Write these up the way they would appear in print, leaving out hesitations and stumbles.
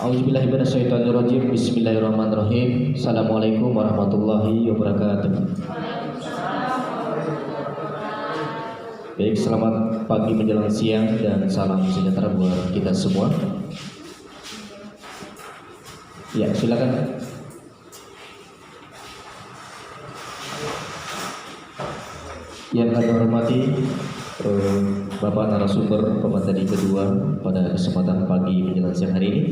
Auzubillahiminasyaitonirrajim. Bismillahirrahmanirrahim. Assalamualaikum warahmatullahi wabarakatuh. Baik, selamat pagi menjelang siang dan salam sejahtera buat kita semua. Ya, silakan. Yang kami hormati Bapak narasumber pemateri kedua pada kesempatan pagi menjelang siang hari ini.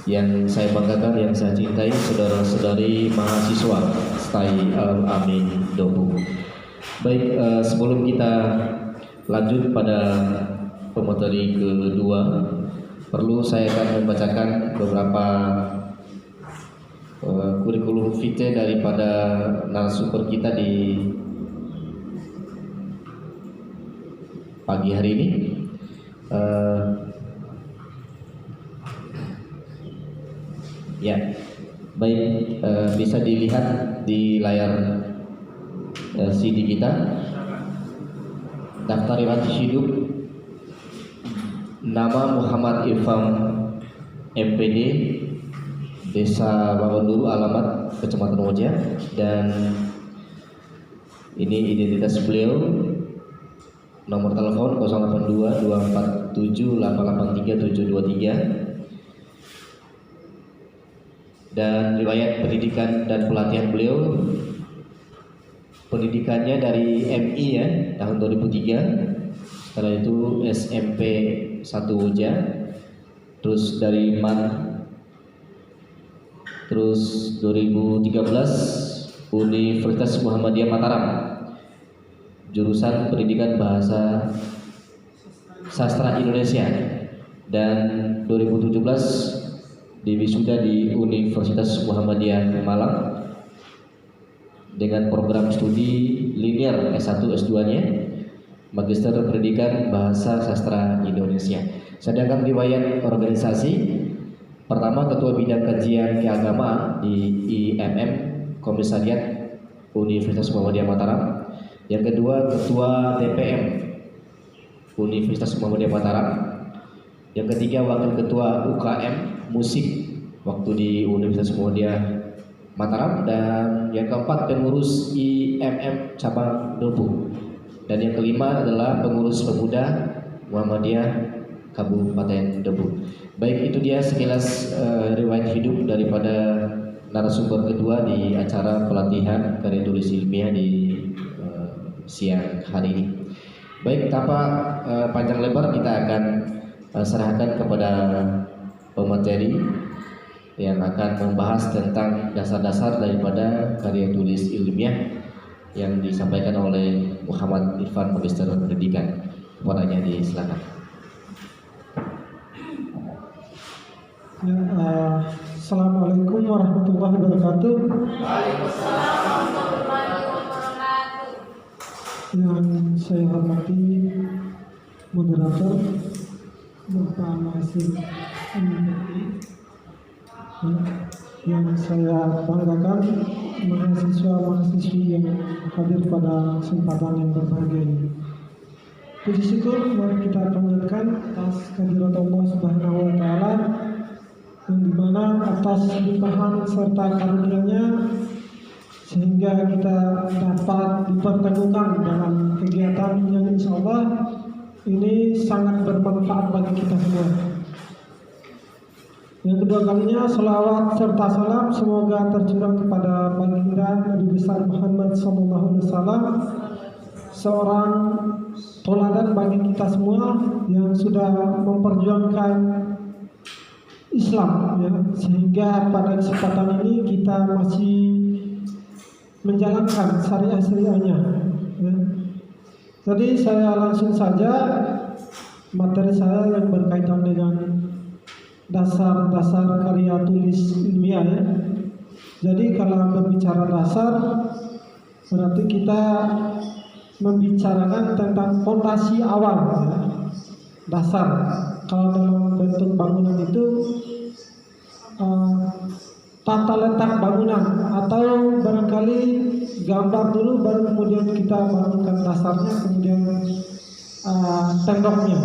Yang saya banggakan, yang saya cintai, saudara-saudari mahasiswa STAI Al-Amin Dobu. Baik, sebelum kita lanjut pada pemateri kedua, perlu saya akan membacakan beberapa kurikulum vitae daripada narasumber kita di pagi hari ini. Ya, baik, bisa dilihat di layar CD kita. Daftar riwayat hidup: nama Muhammad Irfan MPD, Desa Bawanduru, alamat Kecamatan Wajah, dan ini identitas beliau. Nomor telepon 082 247 883 723. Dan riwayat pendidikan dan pelatihan beliau, pendidikannya dari MI ya, tahun 2003. Setelah itu SMP 1 Wajah, terus dari MAN, terus 2013 Universitas Muhammadiyah Mataram, jurusan pendidikan bahasa sastra Indonesia, dan 2017 diwisuda di Universitas Muhammadiyah Malang dengan program studi linear S1 S2-nya, Magister Pendidikan Bahasa Sastra Indonesia. Sedangkan riwayat organisasi: pertama, Ketua Bidang Kajian Keagamaan di IMM Komisariat Universitas Muhammadiyah Mataram. Yang kedua, Ketua TPM Universitas Muhammadiyah Mataram. Yang ketiga, Wakil Ketua UKM Musik waktu di Universitas Muhammadiyah Mataram. Dan yang keempat, pengurus IMM Cabang Dobu. Dan yang kelima adalah pengurus pemuda Muhammadiyah Kabupaten Dobu. Baik, itu dia sekilas riwayat hidup daripada narasumber kedua di acara pelatihan karya tulis ilmiah di siang hari ini. Baik, tanpa panjang lebar, kita akan serahkan kepada pemateri yang akan membahas tentang dasar-dasar daripada karya tulis ilmiah yang disampaikan oleh Muhammad Irfan, Magister Pendidikan. Kepadanya disilakan. Ya, Assalamualaikum warahmatullahi wabarakatuh. Waalaikumsalam warahmatullahi wabarakatuh. Yang saya hormati moderator, Bapak Mahasiswa MPD, yang saya banggakan mahasiswa-mahasiswi yang hadir pada kesempatan yang berbahagia ini. Puji syukur mari kita panjatkan atas kehadirat Allah Subhanahu wa Ta'ala, yang dimana atas limpahan serta karunia-Nya sehingga kita dapat dipertemukan dalam kegiatan yang insya Allah ini sangat bermanfaat bagi kita semua. Yang kedua kalinya, selawat serta salam semoga tercurah kepada baginda Nabi besar Muhammad SAW, seorang teladan bagi kita semua yang sudah memperjuangkan Islam, ya, sehingga pada kesempatan ini kita masih menjalankan syariah-syariahnya, ya. Jadi saya langsung saja materi saya yang berkaitan dengan dasar-dasar karya tulis ilmiah, ya. Jadi kalau berbicara dasar berarti kita membicarakan tentang fondasi awal, ya, dasar. Kalau dalam bentuk bangunan itu tata letak bangunan, atau barangkali gambar dulu baru kemudian kita bangunkan dasarnya, kemudian temboknya,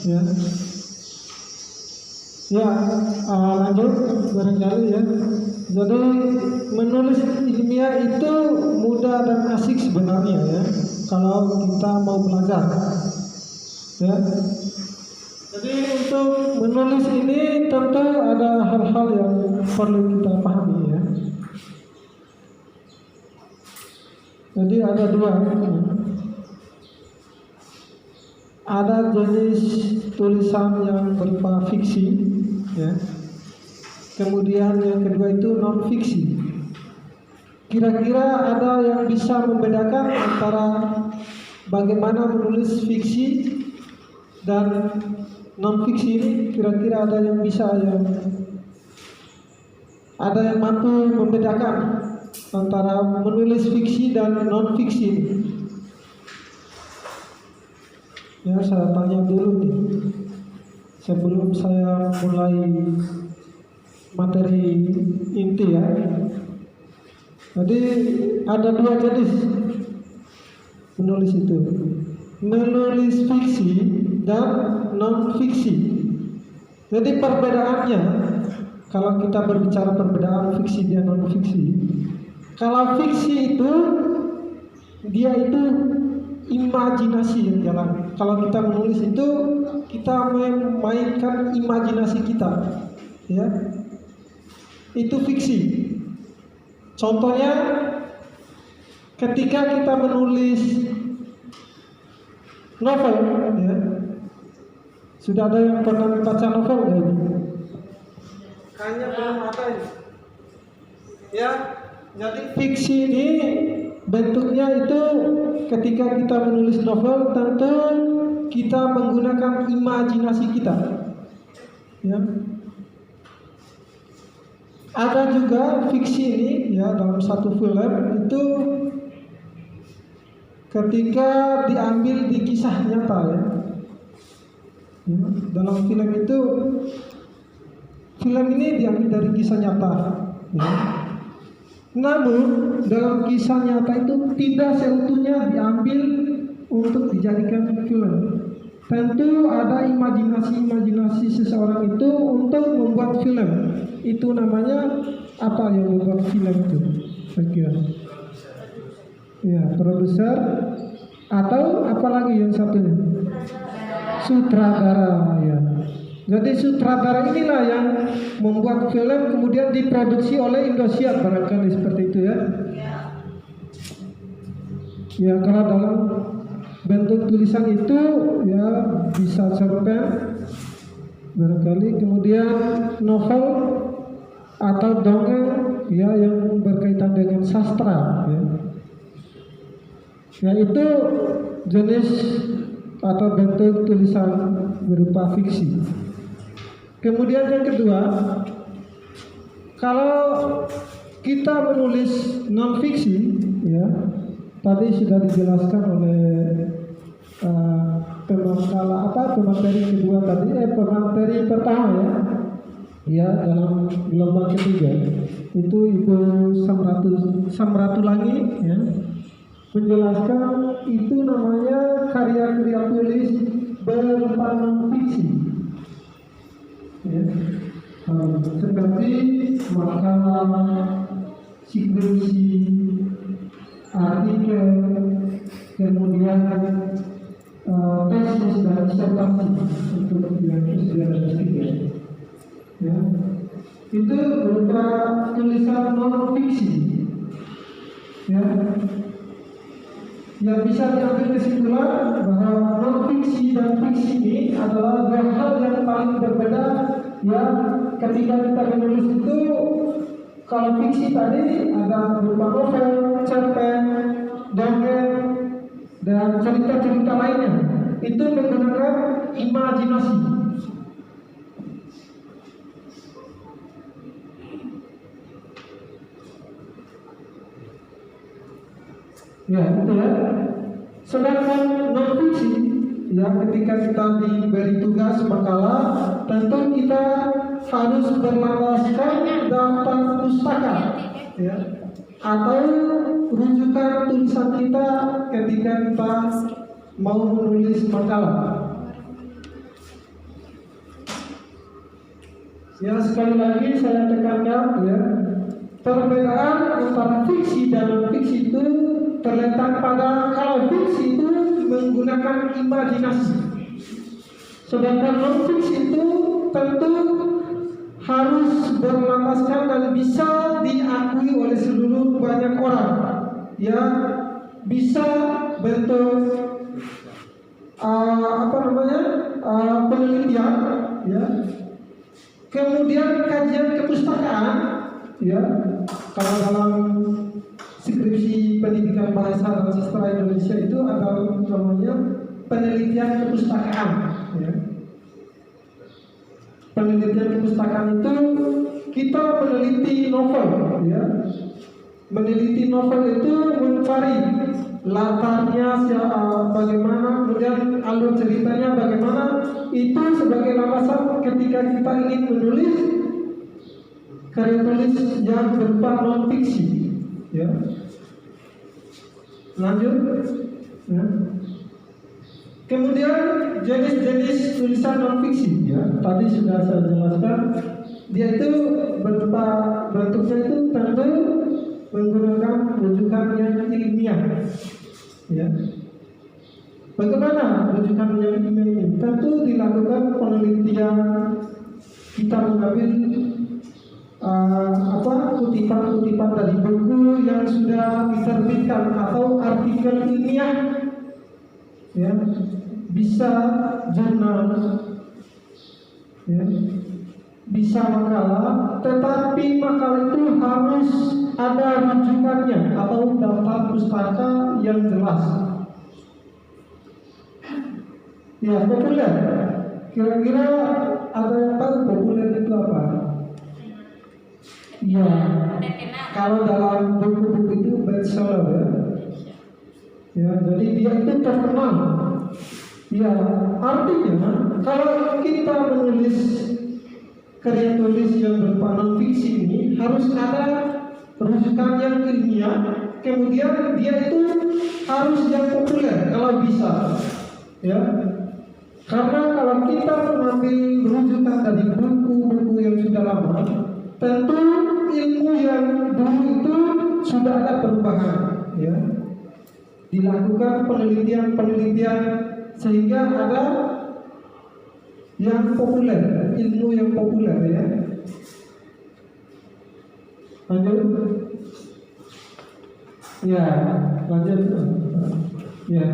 ya. Ya, lanjut barangkali, ya. Jadi menulis ilmiah itu mudah dan asik sebenarnya, ya, kalau kita mau belajar, ya. Jadi untuk menulis ini tentu ada hal-hal yang perlu kita pahami, ya. Jadi ada dua, ada jenis tulisan yang berupa fiksi, ya. Kemudian yang kedua itu non fiksi. Kira-kira ada yang bisa membedakan antara bagaimana menulis fiksi dan non fiksi ini? Kira-kira ada yang mampu membedakan antara menulis fiksi dan non fiksi ini? Ya, saya tanya dulu nih sebelum saya mulai materi inti, ya. Jadi ada dua jenis menulis itu, menulis fiksi dan non fiksi. Jadi perbedaannya, kalau kita berbicara perbedaan fiksi dan non fiksi, kalau fiksi itu dia itu imajinasi yang jalan. Kalau kita menulis itu kita memainkan imajinasi kita, ya. Itu fiksi. Contohnya ketika kita menulis novel, ya. Sudah ada yang pernah membaca novel nggak ini? Kayaknya belum ada ini. Ya, jadi fiksi ini bentuknya itu ketika kita menulis novel tentu kita menggunakan imajinasi kita, ya. Ada juga fiksi ini, ya, dalam satu film itu ketika diambil di kisah nyata, ya. Ya, dalam film itu, film ini diambil dari kisah nyata, ya. Namun dalam kisah nyata itu tidak seutuhnya diambil untuk dijadikan film. Tentu ada imajinasi seseorang itu untuk membuat film. Itu namanya apa yang membuat film itu? Saya ya, produser, atau apalagi yang satunya? Sutradara, ya. Jadi sutradara inilah yang membuat film kemudian diproduksi oleh Indosiar, barangkali seperti itu, ya. Ya, kalau dalam bentuk tulisan itu, ya, bisa cerpen barangkali, kemudian novel atau dongeng, ya, yang berkaitan dengan sastra, ya. Ya, itu jenis atau bentuk tulisan berupa fiksi. Kemudian yang kedua, kalau kita menulis non fiksi, ya, tadi sudah dijelaskan oleh pemateri kedua tadi, pemateri pertama, ya, dalam gelombang ketiga itu Ibu Samratulangi, ya, menjelaskan itu namanya karya-karya tulis berupa non fiksi, ya. Seperti makalah, skripsi, artikel, kemudian tesis dan disertasi untuk yang S2 dan S3, ya. Itu berupa tulisan non fiksi, ya. Yang bisa diambil kesimpulan bahwa non fiksi dan fiksi ini adalah dua hal yang paling berbeda, ya. Ketika kita menulis itu, kalau fiksi tadi ada berupa novel, cerpen, dongeng, dan cerita-cerita lainnya, itu menggunakan imajinasi. Ya, itu, ya. Sedangkan non fiksi, ya ketika kita diberi tugas makalah, tentu kita harus berlandaskan daftar pustaka, ya, atau rujukan tulisan kita ketika kita mau menulis makalah. Ya, sekali lagi saya tekankan, ya, perbedaan antara fiksi dan non fiksi itu terletak pada kalau fiksi itu menggunakan imajinasi, sedangkan non fiksi itu tentu harus berlandaskan dan bisa diakui oleh seluruh banyak orang, ya, bisa bentuk penelitian, ya, kemudian kajian kepustakaan, ya, kalau dalam skripsi pendidikan bahasa dan sastra Indonesia itu ada namanya penelitian kepustakaan, ya. Penelitian kepustakaan itu kita meneliti novel, ya. Meneliti novel itu mencari latarnya bagaimana, kemudian alur ceritanya bagaimana, itu sebagai landasan ketika kita ingin menulis karya tulis yang berupa non fiksi, ya. Lanjut, ya. Kemudian jenis-jenis tulisan non fiksi, ya, tadi sudah saya jelaskan, dia itu berupa bentuknya itu tentu menggunakan rujukan yang ilmiah, ya. Bagaimana rujukan yang ilmiah ini? Tentu dilakukan penelitian, kita mengambil kutipan-kutipan dari buku yang sudah diterbitkan atau artikel ilmiah, ya, bisa jurnal, ya, bisa makalah, tetapi makalah itu harus ada rujukannya atau daftar pustaka yang jelas. Ya, populer. Kira-kira ada yang tahu populer itu apa? Ya, kalau dalam buku-buku itu bestseller, ya. Ya, jadi dia itu terkenal. Ya, artinya kalau kita menulis karya tulis yang berupa non fiksi ini harus ada rujukan yang ilmiah, kemudian dia itu harus yang populer kalau bisa, ya. Karena kalau kita mengambil rujukan dari buku-buku yang sudah lama, tentu ilmu yang dulu itu sudah ada perubahan, ya. Dilakukan penelitian-penelitian sehingga ada yang populer, ilmu yang populer, ya. Lanjut, ya, lanjut, ya.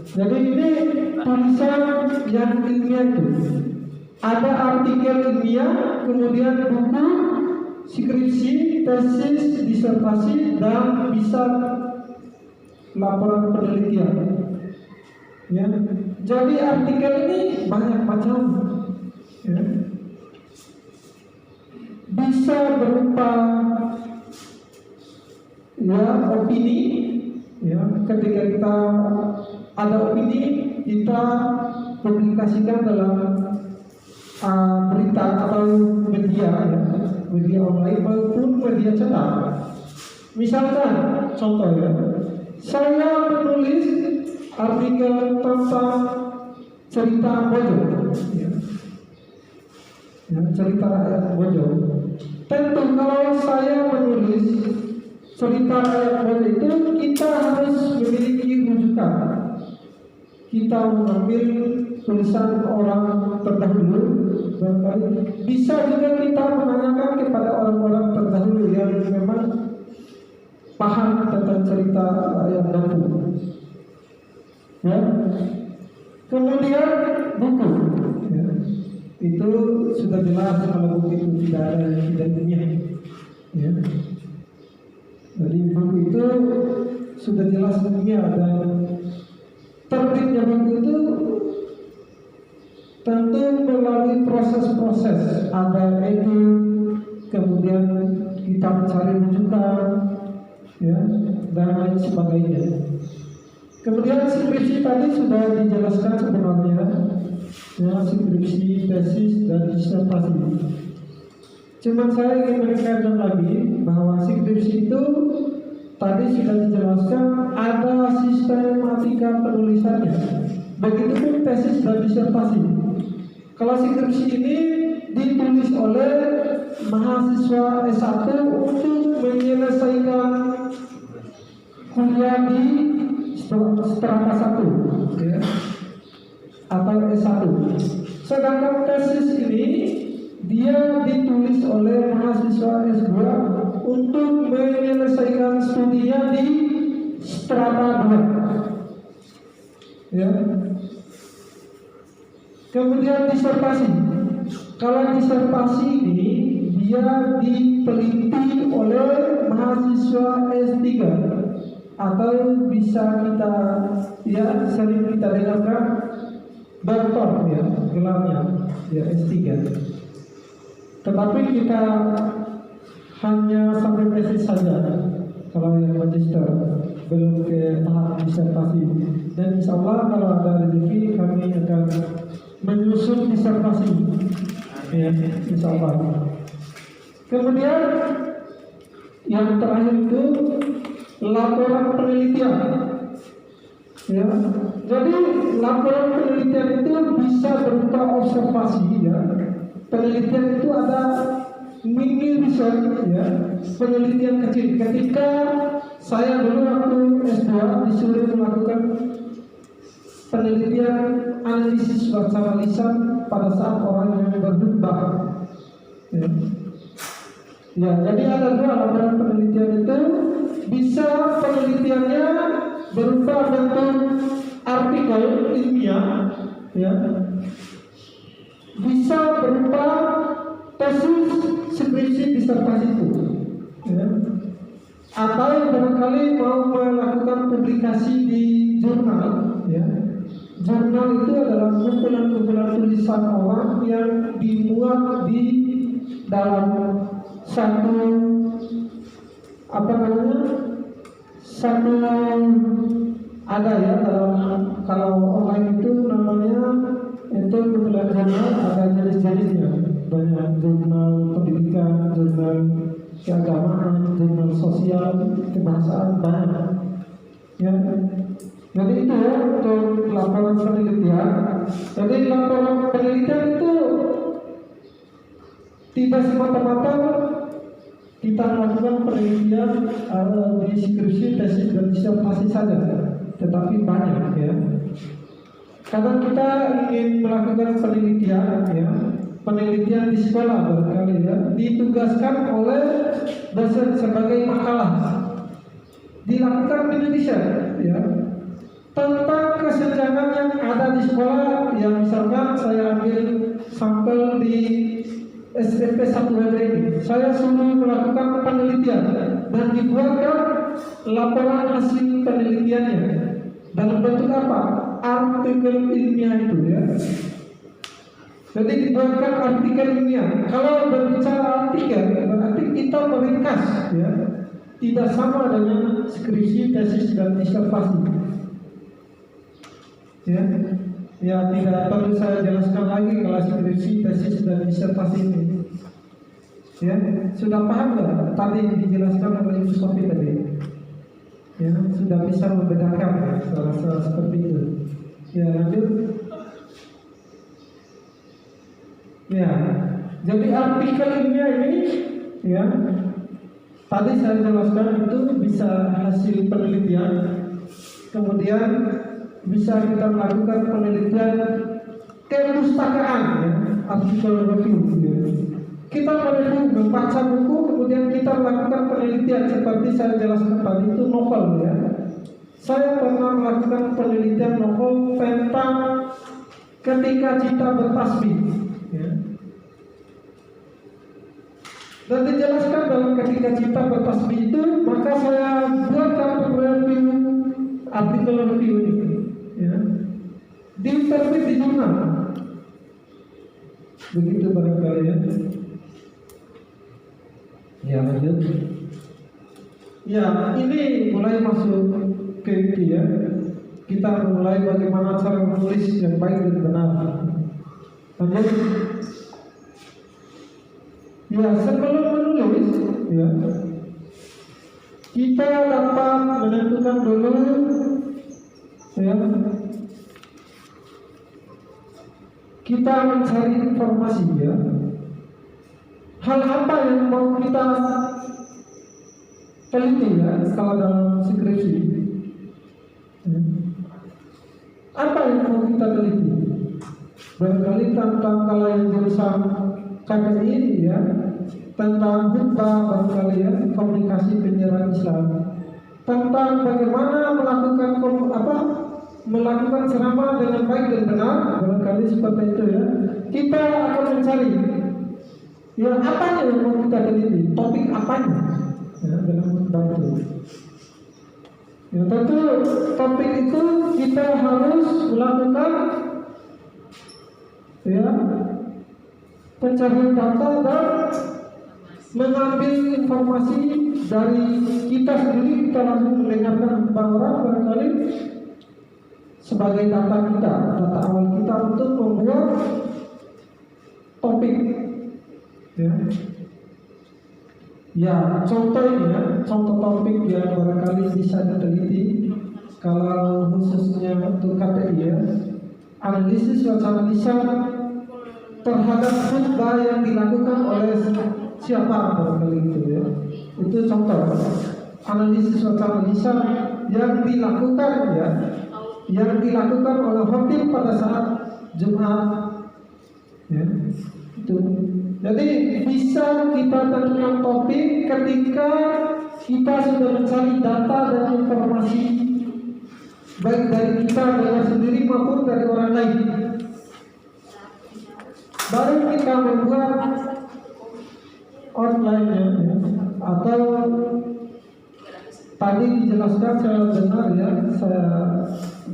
Jadi ini tulisan yang ilmiah itu ada artikel ilmiah, kemudian buku, skripsi, tesis, disertasi, dan bisa laporan penelitian, ya. Jadi artikel ini banyak macam, ya. Bisa berupa, ya, opini, ya. Ketika kita ada opini, kita publikasikan dalam berita atau media, ya, media online maupun media cetak. Misalkan contoh, ya, saya menulis artikel tentang cerita Bojo, ya. Ya, cerita rakyat Bojo. Tentu kalau saya menulis cerita rakyat Bojo itu kita harus memiliki rujukan. Kita mengambil tulisan orang terdahulu, barangkali bisa juga kita menanyakan kepada orang-orang terdahulu yang memang paham tentang cerita rakyat Bojo, ya. Kemudian buku, ya. Itu sudah jelas kalau buku itu tidak ada yang tidak ilmiah, ya. Jadi buku itu sudah jelas ilmiah, dan terbitnya buku itu tentu melalui proses-proses, ada edit, kemudian kita mencari rujukan, ya, dan lain sebagainya. Kemudian skripsi tadi sudah dijelaskan sebenarnya, ya, skripsi, tesis, dan disertasi. Cuman saya ingin menekankan lagi bahwa skripsi itu tadi sudah dijelaskan ada sistematika penulisannya. Begitupun tesis dan disertasi. Kalau skripsi ini ditulis oleh mahasiswa S1 untuk menyelesaikan kuliah di strata 1, ya, atau S1. Sedangkan tesis ini dia ditulis oleh mahasiswa S2 untuk menyelesaikan studinya di strata 2, ya. Kemudian disertasi. Kalau disertasi ini dia diteliti oleh mahasiswa S3 atau bisa kita, ya, sering kita dengarkan doktor, ya, gelarnya, ya, S3. Tetapi kita hanya sampai tesis saja kalau yang magister, belum ke tahap disertasi. Dan insya Allah kalau ada rezeki kami akan menyusun disertasi, ya, insya Allah. Kemudian yang terakhir itu laporan penelitian, ya. Jadi laporan penelitian itu bisa berupa observasi, ya. Penelitian itu ada mini research, ya, penelitian kecil. Ketika saya dulu waktu S2 disuruh melakukan penelitian analisis bahasa lisan pada saat orang yang berkhutbah, ya. Ya, jadi ada dua laporan penelitian itu. Bisa penelitiannya berupa bentuk artikel ilmiah, ya. Bisa berupa tesis, skripsi, disertasi itu, ya. Atau barangkali mau melakukan publikasi di jurnal, ya. Jurnal itu adalah kumpulan-kumpulan tulisan orang yang dimuat di dalam satu, apa namanya, satu, ada, ya, dalam, kalau online itu namanya itu kumpulan jurnal, ada jenis-jenisnya, banyak jurnal pendidikan, jurnal keagamaan, jurnal sosial, kebahasaan, banyak, ya. Jadi itu, ya, untuk laporan penelitian. Jadi laporan penelitian itu tidak semata-mata kita melakukan penelitian di skripsi, tesis, dan disertasi saja, tetapi banyak, ya. Kadang kita ingin melakukan penelitian, ya, penelitian di sekolah barangkali, ya, ditugaskan oleh dosen sebagai makalah, dilakukan penelitian, ya, tentang kesenjangan yang ada di sekolah. Yang misalkan saya ambil sampel di SMP 1 ini, saya suruh melakukan penelitian dan dibuatkan laporan hasil penelitiannya dalam bentuk apa? Artikel ilmiah itu, ya. Jadi dibuatkan artikel ilmiah. Kalau berbicara artikel berarti kita meringkas, ya, tidak sama dengan skripsi, tesis, dan disertasi, ya. Ya, tidak perlu saya jelaskan lagi kalau skripsi, tesis, dan disertasi ini, ya. Sudah paham nggak tadi dijelaskan oleh Ibu Sofi tadi, ya, sudah bisa membedakan, ya, salah seperti itu, ya. Lanjut, ya. Jadi artikel ilmiah ini, ya, tadi saya jelaskan itu bisa hasil penelitian, kemudian bisa kita melakukan penelitian kepustakaan, ya, artikel review, ya. Kita mereview, membaca buku, kemudian kita melakukan penelitian seperti saya jelaskan tadi itu novel, ya. Saya pernah melakukan penelitian novel tentang ketika cinta bertasbih, ya. Dan dijelaskan dalam ketika cinta bertasbih itu, maka saya buatkan review, artikel review ini, ya, diterbit di jurnal. Begitu barangkali, ya. Ya, lanjut. Ya, ini mulai masuk ke itu, ya. kita mulai bagaimana cara menulis yang baik dan benar. Lanjut. Ya, sebelum menulis, ya, kita dapat menentukan dulu, ya, kita mencari informasi, ya, hal apa yang mau kita teliti, ya, kalau dalam skripsi, ya. Apa yang mau kita teliti? Barangkali tentang kalau yang jurusan KPI, ya, tentang khutbah, barangkali, ya, komunikasi penyiaran Islam, tentang bagaimana melakukan ceramah dengan baik dan benar, barangkali seperti itu, ya. Kita akan mencari, ya, apa yang mau kita teliti, topik apanya, ya, dalam khutbah itu. Ya, tentu topik itu kita harus melakukan, ya, pencarian data dan mengambil informasi dari kita sendiri. Kita langsung mendengarkan khutbah orang barangkali sebagai data kita, data awal kita untuk membuat topik, ya. Ya, contoh ini, ya, contoh topik yang barangkali bisa diteliti kalau khususnya untuk KPI, ya, analisis wacana lisan terhadap khutbah yang dilakukan oleh siapa barangkali itu, ya. Itu contoh analisis wacana lisan yang dilakukan, ya, yang dilakukan oleh khotib pada saat Jumat, ya. Itu. Jadi bisa kita tentukan topik ketika kita sudah mencari data dan informasi baik dari kita sendiri maupun dari orang lain. Baru kita membuat outline-nya, ya, atau tadi dijelaskan saya dengar, ya, saya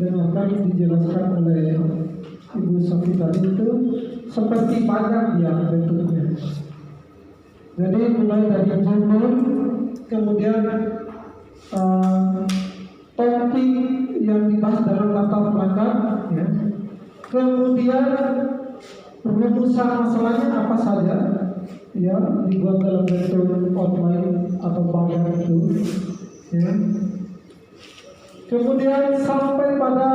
dengarkan dijelaskan oleh Ibu Sofi tadi itu seperti bagan, ya, bentuknya. Jadi mulai dari judul, kemudian topik yang dibahas dalam latar belakang, ya, kemudian rumusan masalahnya apa saja, ya, dibuat dalam bentuk outline atau bagan itu, ya. Kemudian sampai pada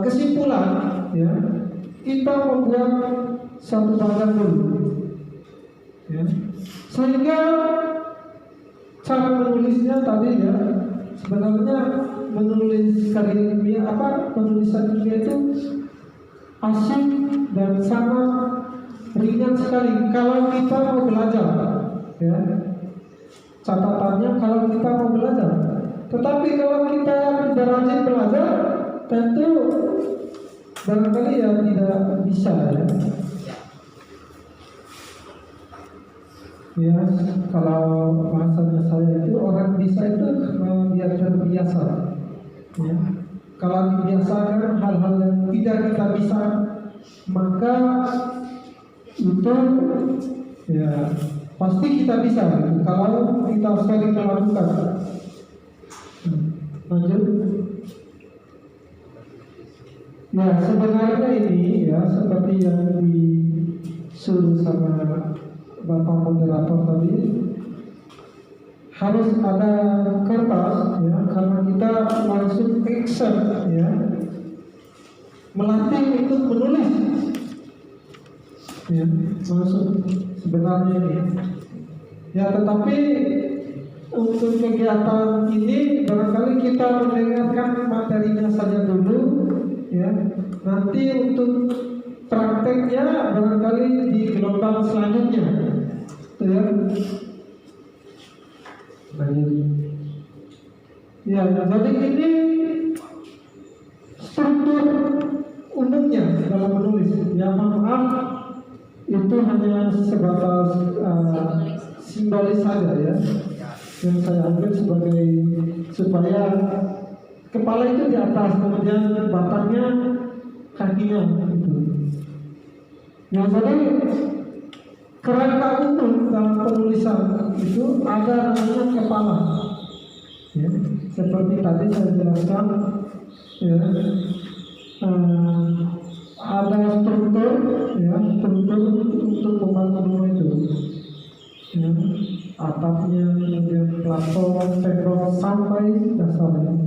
kesimpulan, ya, kita membuat satu bagan dulu, ya, sehingga cara menulisnya tadi, ya, sebenarnya menulis karya ilmiah, penulisan ilmiah itu asik dan sangat ringan sekali kalau kita mau belajar, ya. Catatannya kalau kita mau belajar, tetapi kalau kita tidak rajin belajar, tentu barangkali, ya, tidak bisa, ya. Ya, kalau bahasanya saya itu orang bisa itu karena dia terbiasa, ya. Kalau dibiasakan hal-hal yang tidak kita bisa, maka itu, ya, pasti kita bisa, gitu, kalau kita sering melakukan. Lanjut. Ya, sebenarnya ini, ya, seperti yang disuruh sama Bapak moderator tadi, harus ada kertas, ya, karena kita langsung action, ya, melatih untuk menulis, ya, langsung sebenarnya ini, ya. Tetapi untuk kegiatan ini barangkali kita mendengarkan materinya saja dulu, ya. Nanti untuk prakteknya barangkali di gelombang selanjutnya, ya. Ya, jadi ini struktur umumnya dalam menulis. Ya, maaf, itu hanya sebatas simbolis saja, ya, yang saya ambil sebagai supaya kepala itu di atas, kemudian batangnya kakinya, gitu. Ya, jadi kerangka umum dalam penulisan itu ada namanya kepala, ya, seperti seperti tadi saya jelaskan, ya, ada struktur, ya, struktur untuk membangun rumah itu, ya, atapnya, kemudian plafon, tembok sampai dasarnya.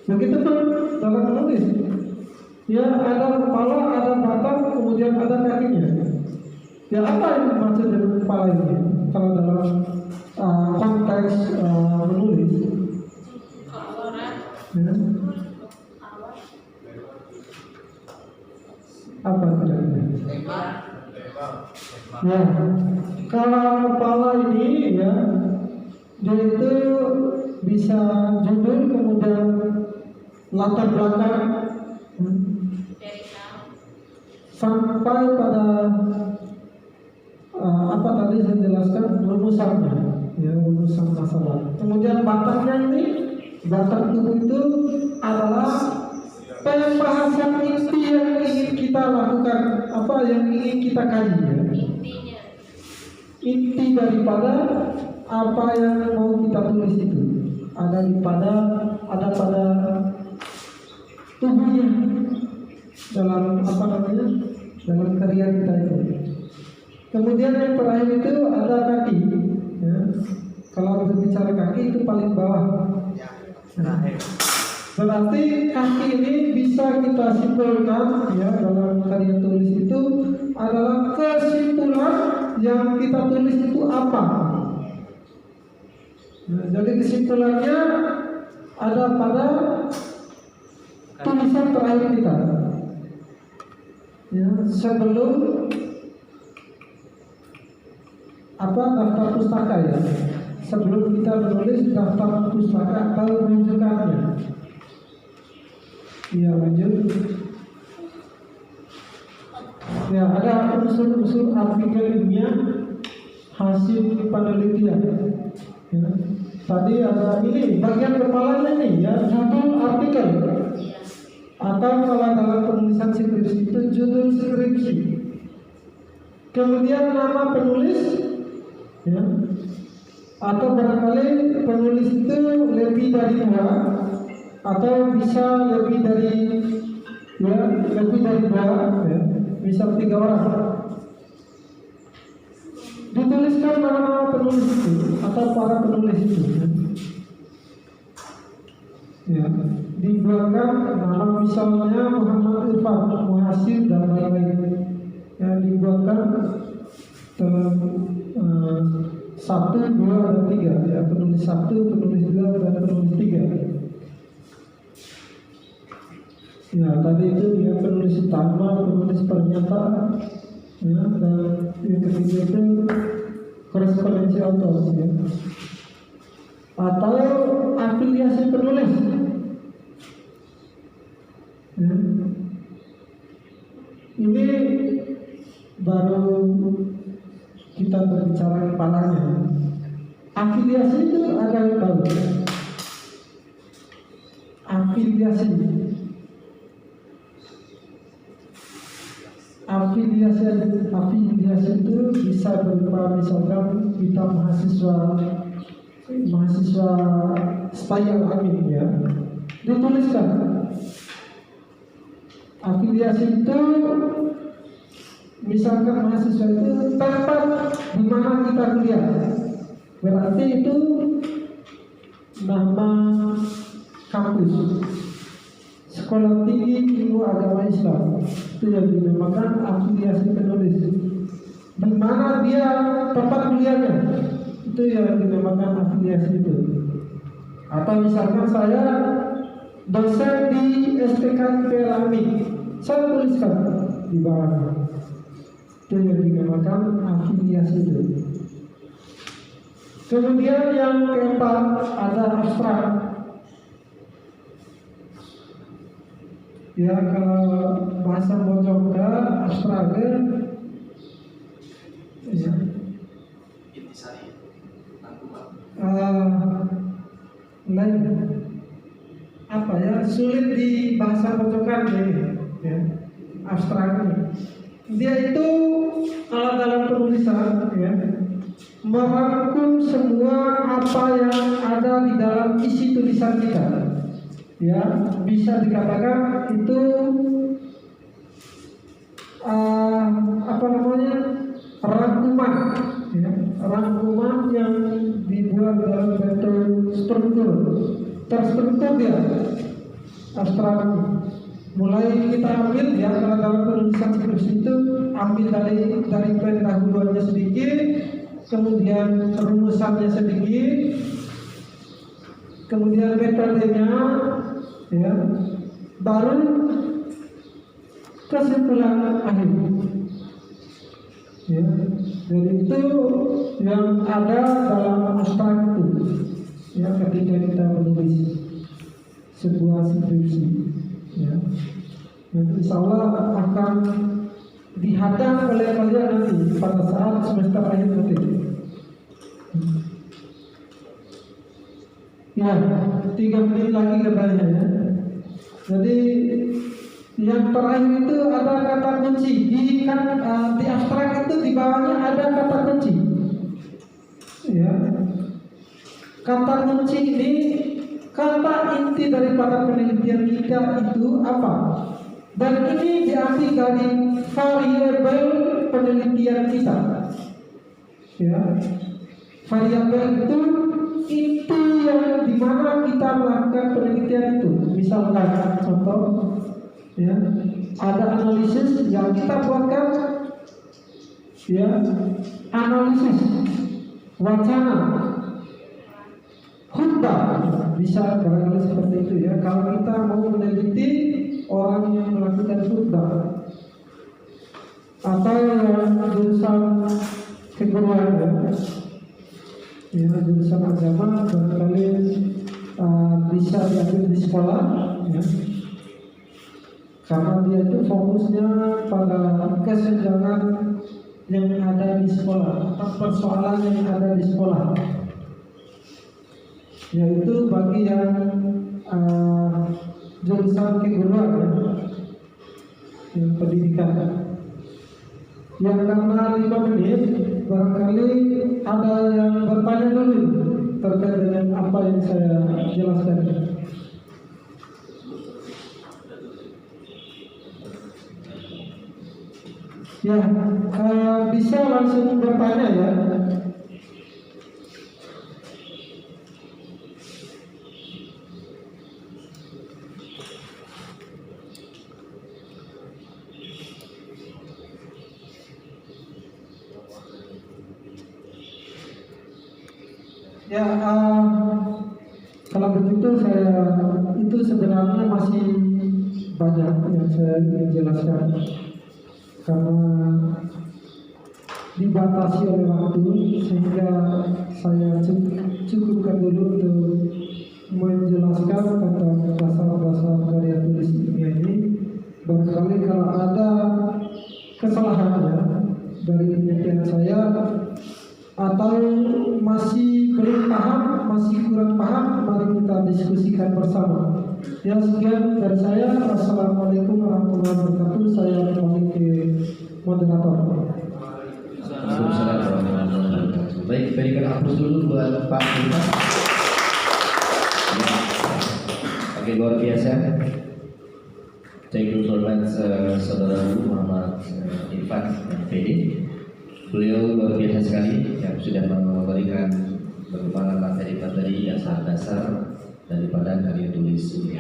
Begitu pun dalam menulis, ya, ada kepala, ada batang, kemudian ada kakinya. Ya, apa yang dimaksud dengan kepala ini? Kalau dalam konteks menulis, ya, apa kira-kira? Ya, kalau kepala ini, ya, dia itu bisa judul, kemudian latar belakang, sampai pada apa tadi saya jelaskan rumusannya, ya, rumusan masalah. Kemudian batangnya ini, batang tubuh itu adalah pembahasan inti yang ingin kita lakukan, apa yang ingin kita kaji, ya. Inti daripada apa yang mau kita tulis itu ada pada tubuhnya, dalam apa namanya, dalam karya kita itu. Kemudian yang terakhir itu ada kaki, ya. Kalau berbicara kaki itu paling bawah. Berarti kaki ini bisa kita simpulkan, ya, dalam karya tulis itu adalah kesimpulan yang kita tulis itu apa. Nah, jadi kesimpulannya ada pada tulisan terakhir kita, ya, sebelum daftar pustaka, ya, sebelum kita menulis daftar pustaka atau rujukannya. Ya, lanjut. Ya, ada unsur-unsur artikel ilmiah hasil penelitian, ya. Tadi ada ini bagian kepalanya nih, ya, judul artikel, atau kalau dalam penulisan skripsi itu judul skripsi. Kemudian nama penulis, ya, atau barangkali penulis itu lebih dari 2 atau bisa lebih dari 2, ya, bisa 3 orang. Dituliskan nama penulis itu atau para penulis itu, ya, dibuatkan nama misalnya Muhammad Irfan, Muhasib, dan lain-lain, ya, dibuatkan dalam 1, 2, dan 3, ya, penulis 1, penulis 2, dan penulis 3. Ya, tadi itu dia penulis utama, penulis pernyataan, ya, dan yang ketiga itu korespondensi autor, ya, atau afiliasi penulis, ya. Ini baru kita berbicara kepalanya. Afiliasi itu ada yang tahu. Afiliasi itu bisa berupa misalkan kita mahasiswa style amin, ya, dituliskan. Afiliasi itu misalkan mahasiswa itu tempat di mana kita kuliah, berarti itu nama kampus, sekolah tinggi ilmu agama Islam, itu yang dinamakan afiliasi penulis. Di mana dia tempat kuliahnya, itu yang dinamakan afiliasi itu. Atau misalkan saya dosen di STK IPLAMI, saya tuliskan di bawahnya, itu yang dinamakan afiliasi itu. Kemudian yang keempat ada abstrak. Ya, kalau bahasa Mojokerto abstrak, ya, lain apa, ya, sulit di bahasa Mojokerto ini, ya, abstrak ini. Dia itu kalau dalam penulisan, ya, merangkum semua apa yang ada di dalam isi tulisan kita. Ya, bisa dikatakan itu rangkuman, ya, rangkuman yang dibuat dalam bentuk terstruktur ya, abstrak. Mulai kita ambil ya, kalau dalam penulisan skripsi itu ambil dari pendahuluannya sedikit, kemudian rumusannya sedikit, kemudian metodenya, ya, baru kesimpulan akhir. Ya, jadi itu yang ada dalam abstrak itu, ya, ketika kita menulis sebuah skripsi, ya. Dan insya Allah akan dihadang oleh kalian nanti pada saat semester akhir nanti. Ya, 3 menit lagi katanya ya. Jadi yang terakhir itu ada kata kunci di abstrak itu, di bawahnya ada kata kunci. Ya, kata kunci ini kata inti daripada penelitian kita itu apa? Dan ini diambil dari variabel penelitian kita. Ya, variabel itu inti yang dimana kita melakukan penelitian itu. Misalkan contoh, ya, ada analisis yang kita buatkan, ya, analisis wacana, khutbah, bisa barangkali seperti itu ya. Kalau kita mau meneliti orang yang melakukan khutbah atau yang jurusan keguruan ya, jurusan agama, barangkali bisa diambil di sekolah ya, karena dia itu fokusnya pada kesenjangan yang ada di sekolah atau persoalan yang ada di sekolah, yaitu bagi yang jurusan keguruan ya, yang pendidikan. Yang karena 5 menit, barangkali ada yang bertanya dulu terkait dengan apa yang saya jelaskan. Ya, bisa langsung bertanya ya. Ya, kalau begitu itu sebenarnya masih banyak yang saya ingin jelaskan, karena dibatasi oleh waktu, sehingga saya cukupkan dulu untuk menjelaskan tentang dasar-dasar karya tulis ilmiah ini. Barangkali kalau ada kesalahan ya dari penelitian saya, atau masih belum paham, masih kurang paham, mari kita diskusikan bersama. Ya, sekian dari saya. Assalamualaikum warahmatullahi wabarakatuh. Saya kembali ke moderator. Baik, berikan aplaus dulu buat Pak Irfan. Oke, luar biasa. Thank you so much, saudara Muhammad Irfan PD. Beliau luar biasa sekali yang sudah memberikan bagaimana materi-materi yang sangat dasar daripada karya tulis ini.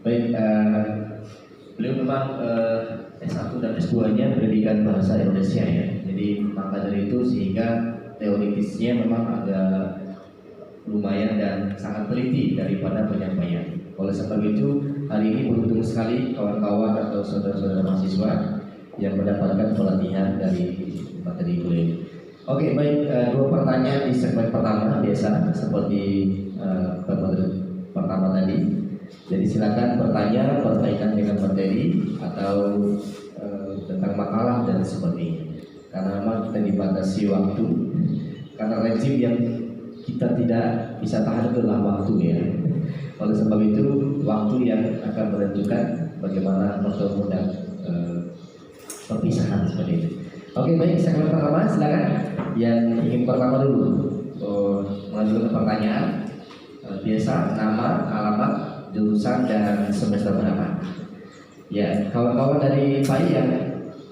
Baik, beliau memang S1 dan S2-nya pendidikan bahasa Indonesia ya. Jadi maka dari itu sehingga teoritisnya memang agak lumayan dan sangat teliti daripada penyampaian. Oleh sebab itu hari ini beruntung sekali kawan-kawan atau saudara-saudara mahasiswa yang mendapatkan pelatihan dari materi beliau. Oke, baik, 2 pertanyaan di segmen pertama biasa seperti pertama tadi. Jadi silakan bertanya berkaitan dengan materi atau tentang makalah dan sebagainya. Karena memang kita dibatasi waktu, karena rezim yang kita tidak bisa tahan adalah waktu ya. Oleh sebab itu waktu yang akan menentukan bagaimana bertemu dan perpisahan seperti itu. Oke, baik, segmen pertama silakan. Yang ingin pertama dulu mengajukan pertanyaan, biasa, nama, alamat, jurusan dan semester berapa. Ya, kawan-kawan dari PAI yang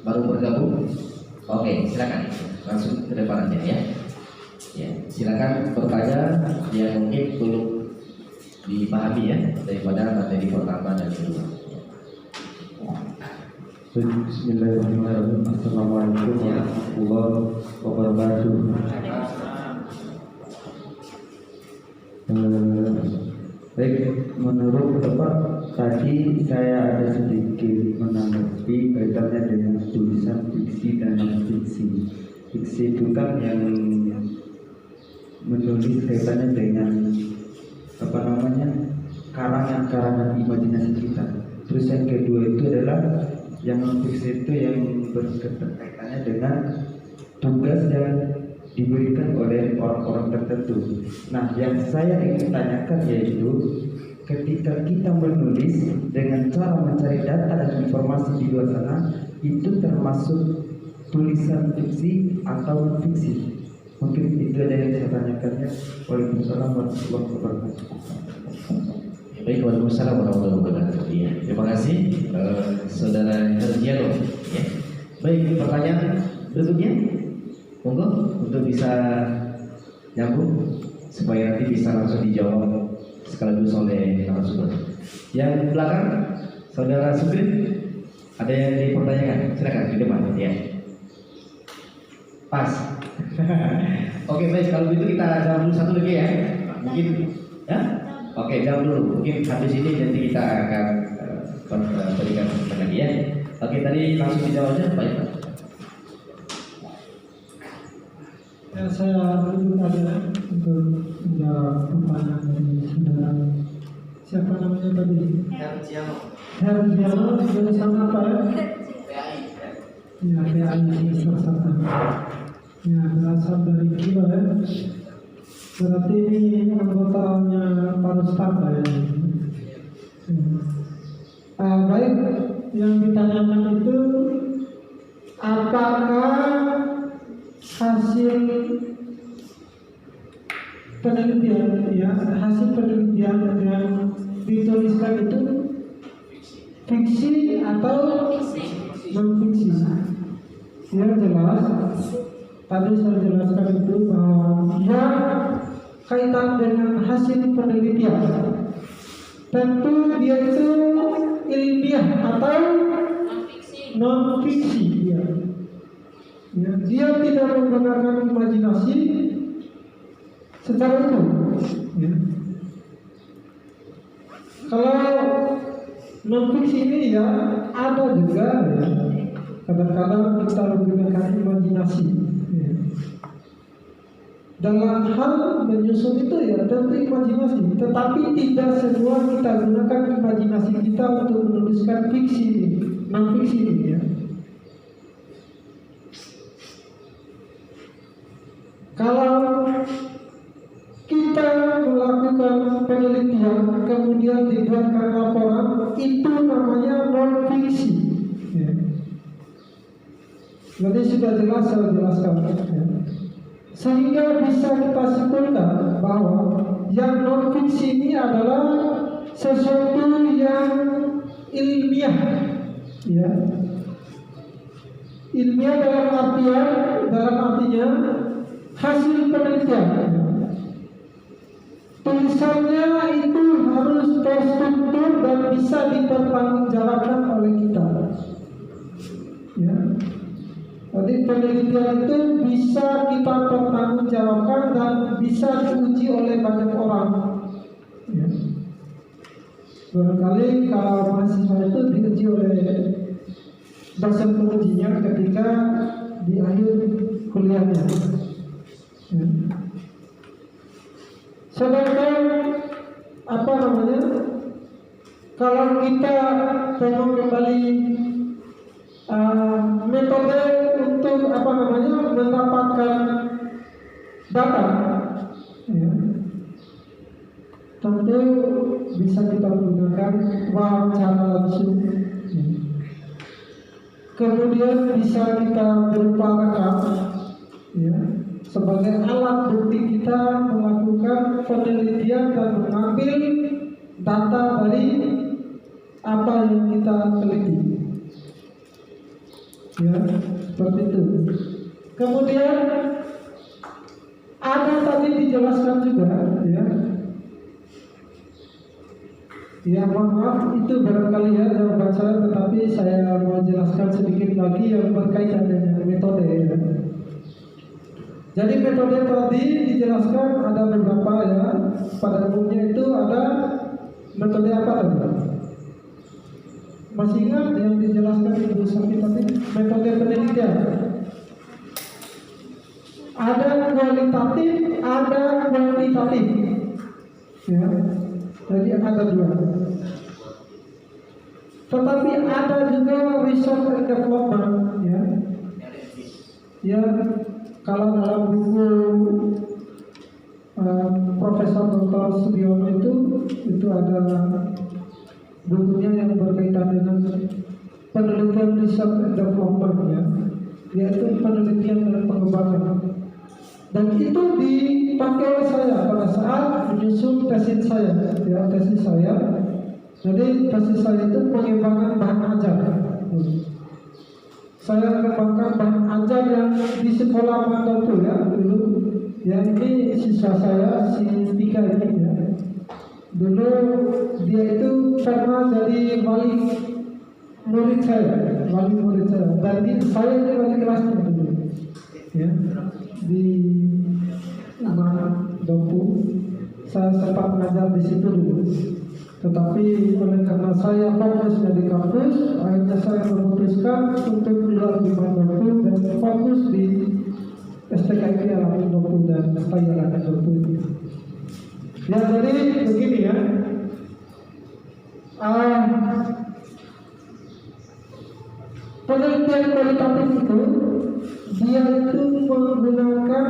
baru bergabung, oke, silakan langsung ke depan aja ya. Ya, silakan bertanya yang mungkin belum dipahami ya daripada materi pertama dan kedua. Bismillahirrahmanirrahim. Assalamualaikum warahmatullahi wabarakatuh. Baik, menurut Bapak tadi saya ada sedikit menanggapi kaitannya dengan tulisan fiksi dan non fiksi. Fiksi itu kan yang menulis kaitannya dengan karangan-karangan imajinasi kita. Terus yang kedua itu adalah yang non fiksi itu yang berkaitannya dengan tugas yang diberikan oleh orang-orang tertentu. Nah, yang saya ingin tanyakan yaitu ketika kita menulis dengan cara mencari data dan informasi di luar sana, itu termasuk tulisan fiksi atau non fiksi? Mungkin itu aja yang saya tanyakannya. Waalaikumsalam warahmatullahi wabarakatuh. Baik, waalaikumsalam warahmatullahi wabarakatuh. Ya, terima kasih saudara Hergiano. Ya. Baik, pertanyaan berikutnya, monggo untuk bisa nyambung supaya nanti bisa langsung dijawab sekaligus oleh narasumber. Yang belakang, saudara Sugri, ada yang dipertanyakan? Silakan di depan. Ya. Pas. Oke, baik, kalau gitu kita jawab dulu satu lagi ya. Mungkin ya. Oke, jawab dulu. Mungkin habis ini nanti kita akan berikan pertanyaan lagi ya. Oke, tadi langsung dijawabnya. Baik. Ya, saya lanjut aja untuk menjawab pertanyaan dari saudara. Siapa namanya tadi? Hergiano, jurusan apa ya? Ya, PAI semester 1. Ya, berasal dari Kilo ya. Berarti ini anggotanya Pak Ustadz ya. Baik, yang ditanyakan itu apakah hasil penelitian yang dituliskan itu fiksi atau non fiksi? Yang jelas tadi saya jelaskan itu bahwa yang kaitan dengan hasil penelitian tentu dia itu ilmiah atau non fiksi ya. Ya, dia tidak menggunakan imajinasi secara itu ya. Kalau non fiksi ini ya ada juga ya, kadang-kadang kita menggunakan imajinasi ya. Dalam hal menyusun itu ya tentu imajinasi, tetapi tidak semua kita gunakan imajinasi kita untuk menuliskan fiksi ini, non fiksi ini ya. Kalau kita melakukan penelitian kemudian dibuatkan laporan, itu namanya non fiksi ya. Jadi sudah jelas saya jelaskan ya. Sehingga bisa kita simpulkan bahwa yang non fiksi ini adalah sesuatu yang ilmiah ya. Ilmiah dalam artinya hasil penelitian. Tulisannya itu harus terstruktur dan bisa dipertanggungjawabkan oleh kita. Ya. Jadi penelitian itu bisa kita pertanggungjawabkan dan bisa diuji oleh banyak orang. Ya. Barangkali kalau mahasiswa itu diuji oleh dosen pengujinya ketika di akhir kuliahnya. Ya. Sedangkan kalau kita tengok kembali metode untuk mendapatkan data ya, tentu bisa kita gunakan wawancara langsung ya. kemudian bisa kita berupa rekam, ya, sebagai alat bukti kita melakukan penelitian dan mengambil data dari apa yang kita teliti, ya, seperti itu. Kemudian ada tadi dijelaskan juga, ya. Ya, mohon maaf itu barangkali ya jawaban saya, tetapi saya mau jelaskan sedikit lagi yang berkaitan dengan metode, ya. Jadi metode tadi dijelaskan ada beberapa, ya. Pada umumnya itu ada metode apa tadi? Masih ingat yang dijelaskan Ibu Safi tadi? Metode penelitian. Ada kualitatif, ada kuantitatif, ya. Jadi ada dua. Tetapi ada juga research and development, ya. Ya, kalau dalam buku Profesor Dr. Sugiono itu ada bukunya yang berkaitan dengan penelitian research and development, ya, yaitu penelitian dan pengembangan. Dan itu dipakai oleh saya pada saat menyusun tesis saya, ya, tesis saya. Jadi tesis saya itu pengembangan bahan ajar. Saya kembangkan bahan ajar yang di sekolah Mandopo, ya, dulu. Ya, ini siswa saya si Tika ini, ya. Dulu dia itu pernah jadi wali murid saya. Dan saya ini wali kelasnya dulu, ya, di Mandopo. Saya sempat mengajar di situ dulu. Tetapi oleh karena saya fokusnya di kampus, akhirnya saya memutuskan untuk keluar di Mandopo dan fokus di STKIP Alam Mandopo dan STI Alam Mandopo. Ya, jadi begini, ya. Penelitian kualitatif itu dia itu menggunakan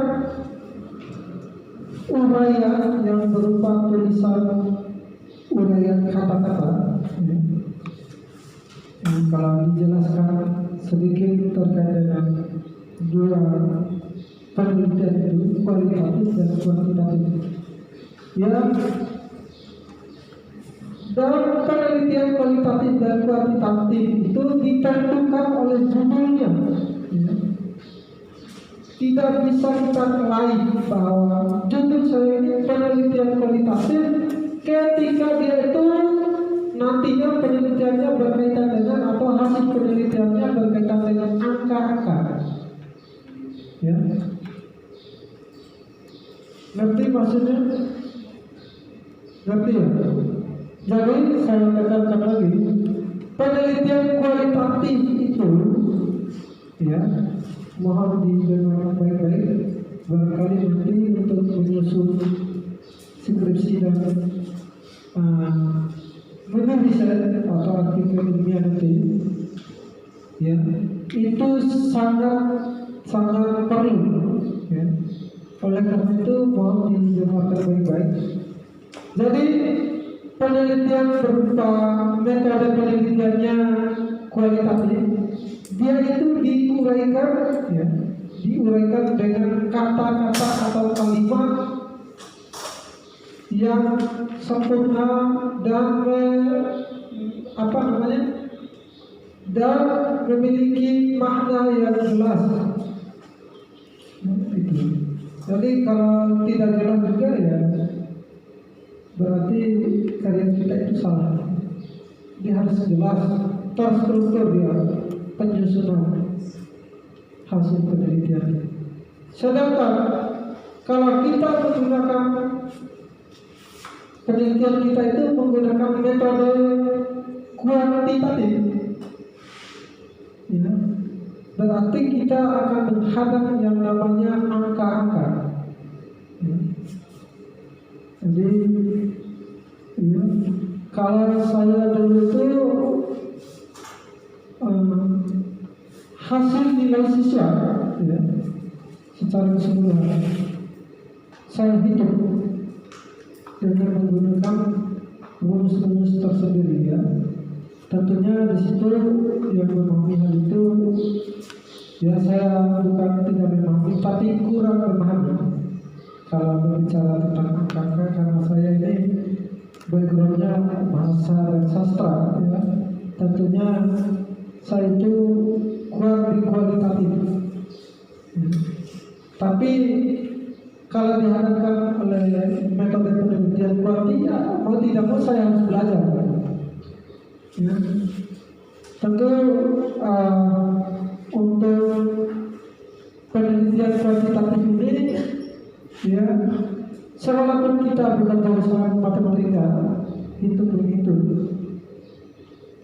uraian yang berupa tulisan uraian kata-kata, ya. Kalau dijelaskan sedikit terkait dengan dua penelitian itu, kualitatif dan kuantitatif, ya. Dalam penelitian kualitatif dan kuantitatif itu ditentukan oleh judulnya, ya. Tidak bisa kita klaim bahwa judul saya ini penelitian kualitatif ketika dia itu nantinya penelitiannya berkaitan dengan atau hasil penelitiannya berkaitan dengan angka-angka, ya. Ngerti maksudnya? Ngerti, ya? Jadi saya katakan lagi, penelitian kualitatif itu, ya, mohon didengar baik-baik. Barangkali nanti untuk menyusun skripsi dan menulis atau artikel ilmiah nanti, ya, itu sangat perlu, ya. Oleh karena itu mohon didengarkan baik-baik. Jadi penelitian berupa metode penelitiannya kualitatif, dia itu diuraikan, ya, diuraikan dengan kata-kata atau kalimat yang sempurna dan dan memiliki makna yang jelas. Itu. Jadi kalau tidak jelas juga, ya, berarti karya kita itu salah. Dia harus jelas, terstruktur dia penyusunan hasil penelitian. Sedangkan kalau kita menggunakan penelitian kita itu menggunakan metode kuantitatif, ya, berarti kita akan menghadap yang namanya angka-angka, ya. Jadi, ya, kalau saya dulu itu hasil nilai siswa, ya, secara keseluruhan saya hitung dengan menggunakan rumus-rumus tersendiri, ya. Tentunya di situ yang memahami hal itu, ya saya bukan tidak memahami, tapi kurang memahami. Kalau berbicara tentang angka, karena saya ini backgroundnya bahasa dan sastra, ya, tentunya saya itu kurang di kualitatif. Ya. Tapi kalau dihadapkan oleh metode penelitian kualitatif, ya, mau tidak mau saya harus belajar. Ya. Tentu untuk penelitian kuantitatif ini, ya, walaupun kita bukan jurusan matematika, hitung,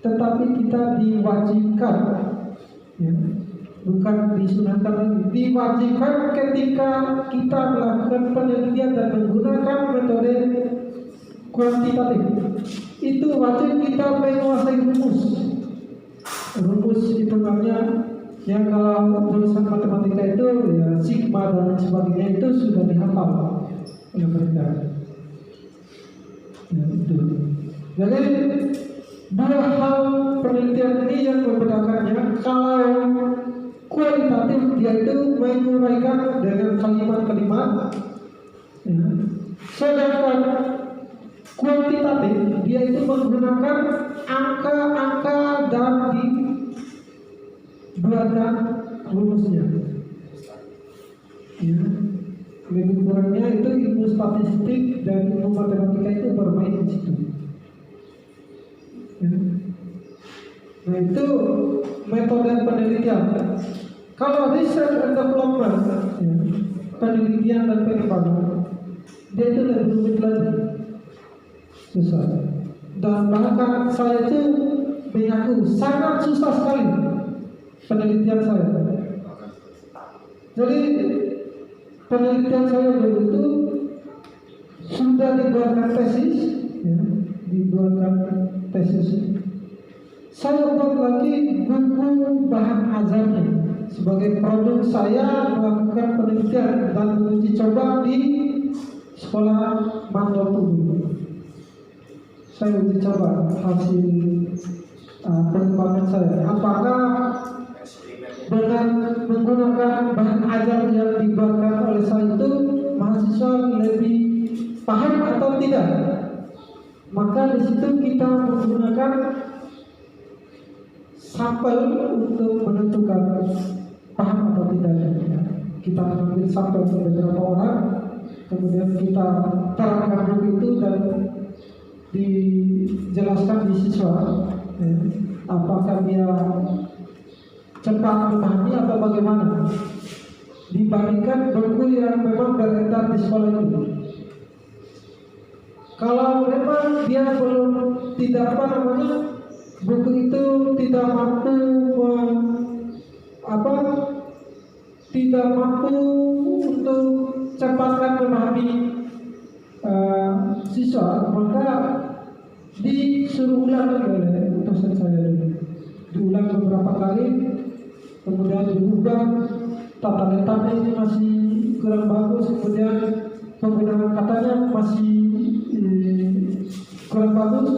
tetapi kita diwajibkan, ya, bukan disunahkan lagi, diwajibkan ketika kita melakukan penelitian dan menggunakan metode kuantitatif, itu wajib kita menguasai rumus hitungannya. Yang kalau jurusan matematika itu, ya, sigma dan sebagainya itu sudah dihafal oleh mereka. Ya, itu. Jadi dua hal penelitian ini yang membedakannya. Kalau kualitatif, dia itu menguraikan dengan kalimat-kalimat, ya. Sedangkan kuantitatif, dia itu menggunakan angka-angka dan dibuatkan rumusnya. Ya. Lebih kurangnya itu ilmu statistik dan ilmu matematika itu bermain di situ. Ya. Nah, itu metode penelitian. Kalau research and development, ya, penelitian dan pengembangan, dia itu lebih rumit lagi, susah. Dan bahkan saya itu mengaku sangat susah sekali penelitian saya. Jadi penelitian saya dulu itu sudah dibuatkan tesis, ya, Saya buat lagi buku bahan ajarnya sebagai produk saya melakukan penelitian dan uji coba di sekolah Mandopulu. Saya uji coba hasil pengembangan saya. Apakah dengan menggunakan bahan ajar yang dibuatkan oleh saya itu mahasiswa lebih paham atau tidak? Maka di situ kita menggunakan sampel untuk menentukan paham atau tidak. Kita ambil sampel dari beberapa orang, kemudian kita terangkan buku itu dan dijelaskan di siswa, apakah dia cepat memahami atau bagaimana dibandingkan buku yang memang beredar di sekolah itu. Kalau memang dia belum buku itu tidak mampu untuk cepatkan memahami siswa, maka disuruh ulang oleh dosen saya, diulang beberapa kali, kemudian diubah, tata letaknya ini masih kurang bagus, kemudian penggunaan katanya masih kurang bagus,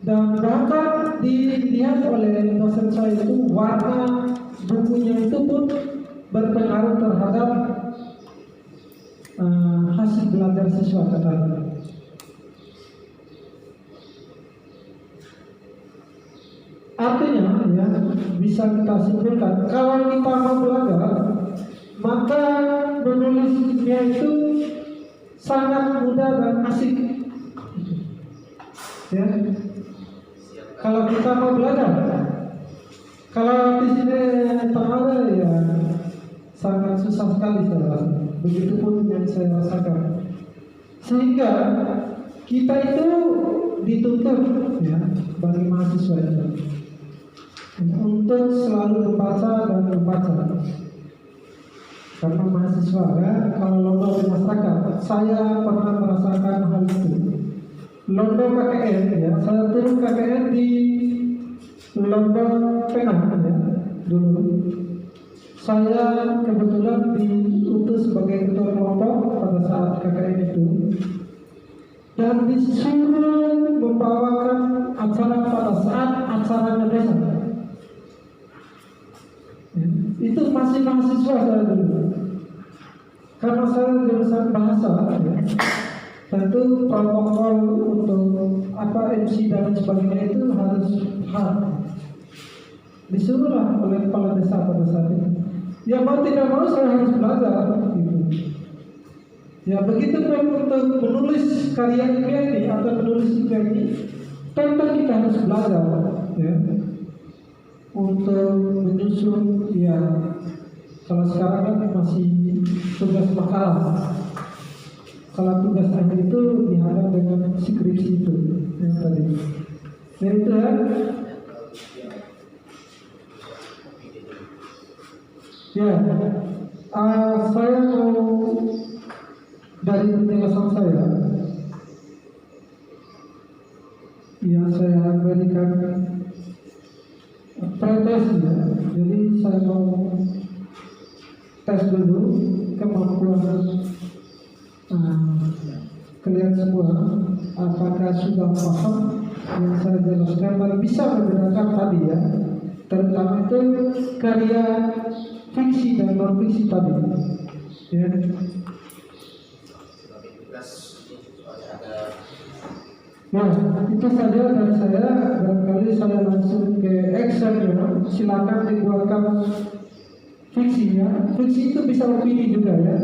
dan bahkan dilihat oleh dosen saya itu warna bukunya itu pun berpengaruh terhadap hasil belajar siswa katanya. Artinya, ya, bisa kita simpulkan, kalau kita mau belajar, maka menulisnya itu sangat mudah dan asik. Ya. Kalau kita mau belajar, kalau di sini terlalu, ya, sangat susah sekali saya rasa. Begitupun yang saya rasakan. Sehingga kita itu dituntut, ya, bagi mahasiswa itu untuk selalu membaca dan membaca. Karena mahasiswa, ya, kalau lomba di masyarakat, saya pernah merasakan hal itu. Lomba KKN, ya, saya turun KKN di lomba Penang, ya, dulu. Saya kebetulan diutus sebagai ketua kelompok pada saat KKN itu. dan disuruh membawakan acara pada saat acaranya desa. Ya, itu masih mahasiswa saya dulu. Karena saya jurusan bahasa, ya, tentu protokol untuk MC dan sebagainya itu harus hard. Disuruhlah oleh kepala desa pada saat itu. Ya mau tidak mau saya harus belajar. Gitu. Ya begitu pun untuk menulis karya ilmiah ini atau menulis ilmiah ini, tentu kita harus belajar. Ya. Untuk menyusun, ya kalau sekarang kan masih tugas makalah. Kalau tugas akhir itu dihadap dengan skripsi itu yang tadi. Ya itu ya. Ya, saya mau dari penjelasan saya, ya saya berikan pretes ya. Jadi saya mau tes dulu kemampuan kalian semua, apakah sudah paham yang saya jelaskan dan bisa membedakan tadi ya, terutama itu karya fiksi dan non fiksi tadi ya. Nah itu saja dari saya. Barangkali saya langsung ke action ya. Silakan dibuatkan fiksinya. Fiksi itu bisa opini juga ya,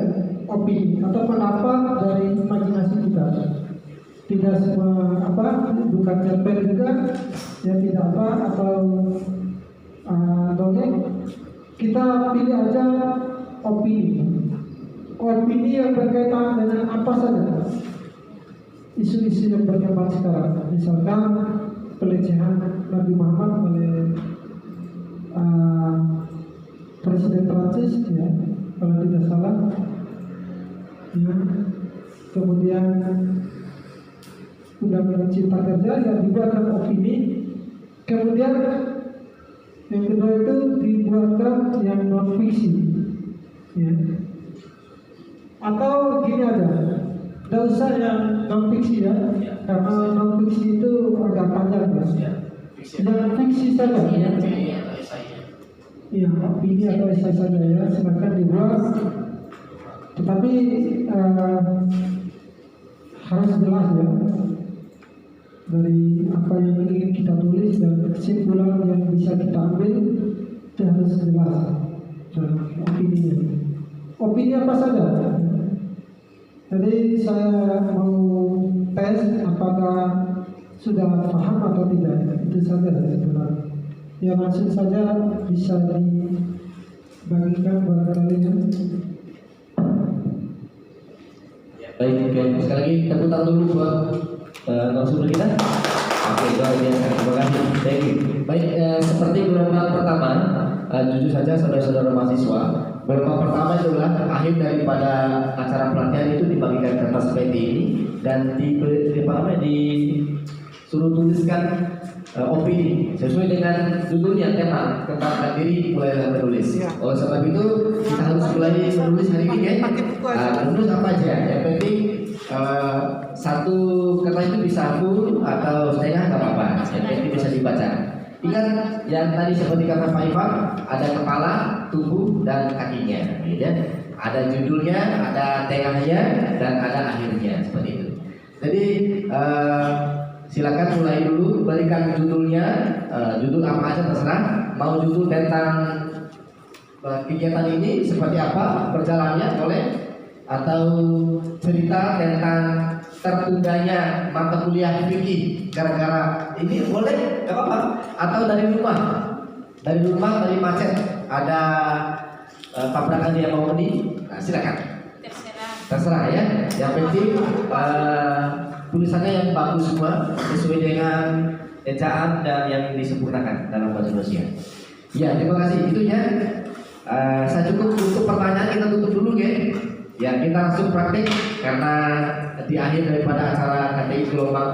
opini atau pendapat dari imajinasi kita. Tidak semua bukan cerpen juga ya, tidak atau dongeng. Kita pilih aja opini yang berkaitan dengan apa saja isu-isu yang berkembang sekarang. Misalkan pelecehan Nabi Muhammad oleh Presiden Prancis ya, kalau tidak salah ya. Kemudian undang-undang cipta kerja yang dibuatkan opini. Kemudian yang kedua itu dibuatkan yang non fiksi, ya. Atau gini aja, tidak usah yang non fiksi ya, karena non fiksi itu agak panjang ya. Yang fiksi saja, ya. Iya, opini atau esai saja ya, silakan dibuat. Tetapi harus jelas ya, dari apa yang ingin kita tulis dan kesimpulan yang bisa kita ambil itu harus jelas dalam opini. Opini apa saja. Jadi saya mau tes apakah sudah paham atau tidak. Itu saja sebenarnya. Ya langsung saja bisa dibagikan buat kalian. Baik, oke. Sekali lagi tepuk tangan dulu buat narasumber kita. Oke, luar biasa. Terima kasih. Thank you. Baik, seperti gelombang pertama, jujur saja saudara-saudara mahasiswa, gelombang pertama itu adalah akhir daripada acara pelatihan itu dibagikan kertas seperti ini dan disuruh tuliskan opini sesuai dengan judulnya, tema tentang diri mulai menulis. Oleh sebab itu kita harus mulai menulis hari ini kan. Menulis apa aja? Yang penting satu kata itu bisa full atau setengah nggak apa-apa. Yang penting bisa dibaca. Ingat yang tadi seperti kata Pak Ivan, ada kepala, tubuh dan kakinya. Gitu. Ada judulnya, ada tengahnya dan ada akhirnya seperti itu. Jadi silakan mulai dulu, berikan judulnya, judul apa aja terserah. Mau judul tentang kegiatan ini seperti apa, berjalannya boleh, atau cerita tentang tertundanya mata kuliah fikih gara-gara ini boleh, nggak apa-apa. Atau dari rumah, dari macet ada tabrakan dia mau ini, nah, silakan. Terserah ya. Yang penting tulisannya yang bagus semua sesuai dengan ejaan dan yang disempurnakan dalam bahasa Indonesia. Ya, terima kasih. Itu ya. Saya cukup untuk pertanyaan, kita tutup dulu ya. Ya, kita langsung praktik karena di akhir daripada acara KTI gelombang